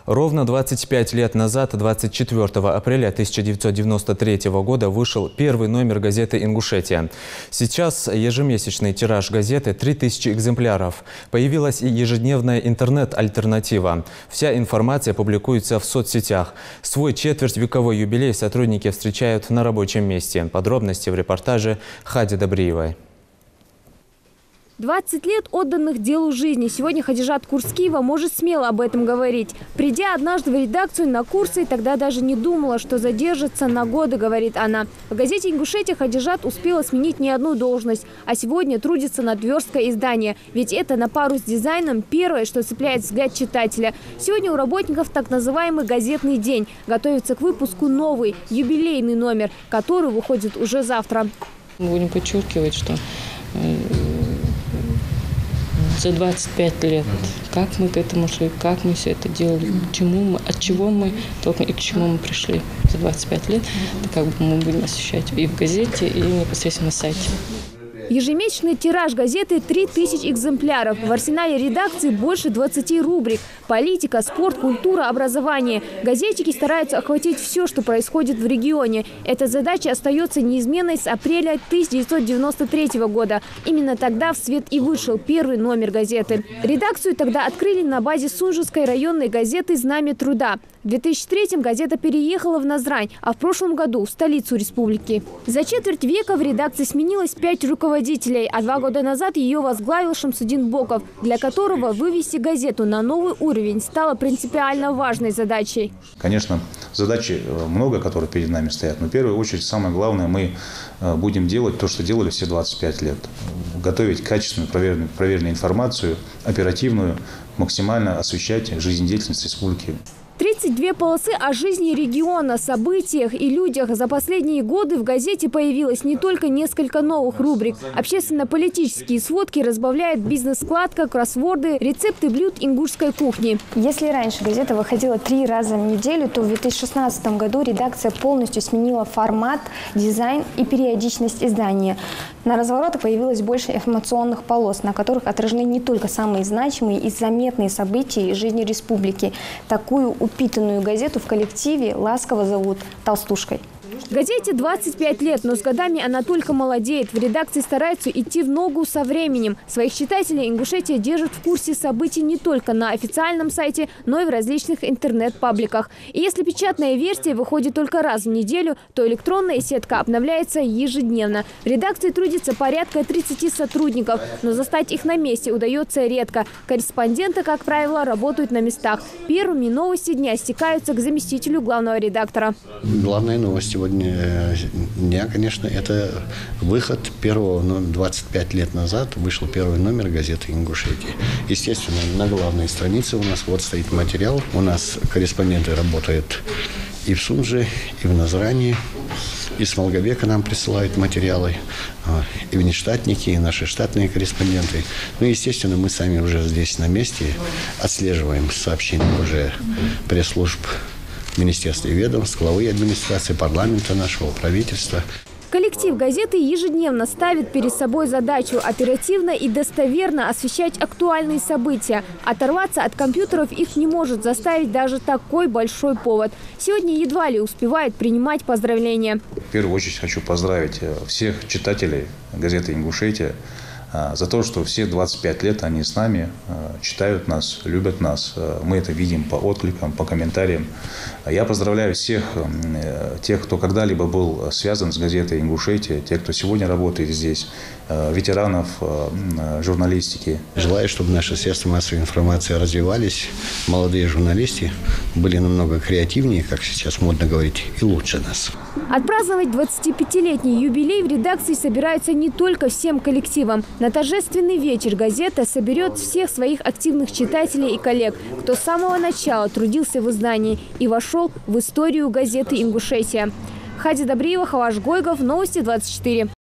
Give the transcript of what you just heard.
Ровно 25 лет назад, 24 апреля 1993 года, вышел первый номер газеты «Ингушетия». Сейчас ежемесячный тираж газеты – 3000 экземпляров. Появилась и ежедневная интернет-альтернатива. Вся информация публикуется в соцсетях. Свой четвертьвековой юбилей сотрудники встречают на рабочем месте. Подробности в репортаже Хади Добриевой. 20 лет отданных делу жизни. Сегодня Хадижат Курскиева может смело об этом говорить. Придя однажды в редакцию на курсы, тогда даже не думала, что задержится на годы, говорит она. В газете «Ингушетия» Хадижат успела сменить не одну должность, а сегодня трудится над версткой издания. Ведь это на пару с дизайном первое, что цепляет взгляд читателя. Сегодня у работников так называемый газетный день. Готовится к выпуску новый, юбилейный номер, который выходит уже завтра. Мы будем подчеркивать, что за 25 лет, как мы к этому шли, как мы все это делали, от чего мы только и к чему мы пришли за 25 лет, это как бы мы будем освещать и в газете, и непосредственно на сайте. Ежемесячный тираж газеты – 3000 экземпляров. В арсенале редакции больше 20 рубрик. Политика, спорт, культура, образование. Газетчики стараются охватить все, что происходит в регионе. Эта задача остается неизменной с апреля 1993 года. Именно тогда в свет и вышел первый номер газеты. Редакцию тогда открыли на базе Сунжской районной газеты «Знамя труда». В 2003-м газета переехала в Назрань, а в прошлом году – в столицу республики. За четверть века в редакции сменилось 5 руководителей, а 2 года назад ее возглавил Шамсудин Боков, для которого вывести газету на новый уровень стало принципиально важной задачей. Конечно, задач много, которые перед нами стоят, но в первую очередь самое главное, мы будем делать то, что делали все 25 лет. Готовить качественную, проверенную информацию, оперативную, максимально освещать жизнедеятельность республики. 32 полосы о жизни региона, событиях и людях. За последние годы в газете появилось не только несколько новых рубрик. Общественно-политические сводки разбавляют бизнес-складка, кроссворды, рецепты блюд ингушской кухни. Если раньше газета выходила 3 раза в неделю, то в 2016 году редакция полностью сменила формат, дизайн и периодичность издания. На разворотах появилось больше информационных полос, на которых отражены не только самые значимые и заметные события из жизни республики. Такую упитанную газету в коллективе ласково зовут «Толстушкой». Газете 25 лет, но с годами она только молодеет. В редакции стараются идти в ногу со временем. Своих читателей «Ингушетия» держит в курсе событий не только на официальном сайте, но и в различных интернет-пабликах. И если печатная версия выходит только раз в неделю, то электронная сетка обновляется ежедневно. В редакции трудится порядка 30 сотрудников, но застать их на месте удается редко. Корреспонденты, как правило, работают на местах. Первыми новости дня стекаются к заместителю главного редактора. Главная новость сегодня дня, конечно, это выход первого, 25 лет назад вышел первый номер газеты «Ингушетия». Естественно, на главной странице у нас вот стоит материал. У нас корреспонденты работают и в Сунже, и в Назране. Из Волговека нам присылают материалы, и внештатники, и наши штатные корреспонденты. Ну, естественно, мы сами уже здесь на месте отслеживаем сообщения уже пресс-служб министерства и ведомств, главы администрации, парламента нашего, правительства. Коллектив газеты ежедневно ставит перед собой задачу оперативно и достоверно освещать актуальные события. Оторваться от компьютеров их не может заставить даже такой большой повод. Сегодня едва ли успевает принимать поздравления. В первую очередь хочу поздравить всех читателей газеты «Ингушетия» за то, что все 25 лет они с нами, читают нас, любят нас. Мы это видим по откликам, по комментариям. Я поздравляю всех тех, кто когда-либо был связан с газетой «Ингушетия», тех, кто сегодня работает здесь, ветеранов журналистики. Желаю, чтобы наши средства массовой информации развивались, молодые журналисты были намного креативнее, как сейчас модно говорить, и лучше нас. Отпраздновать 25-летний юбилей в редакции собираются не только всем коллективом. На торжественный вечер газета соберет всех своих активных читателей и коллег, кто с самого начала трудился в издании и вошел в историю газеты «Ингушетия». Хади Добриева, Хаваш Гойгов, Новости 24.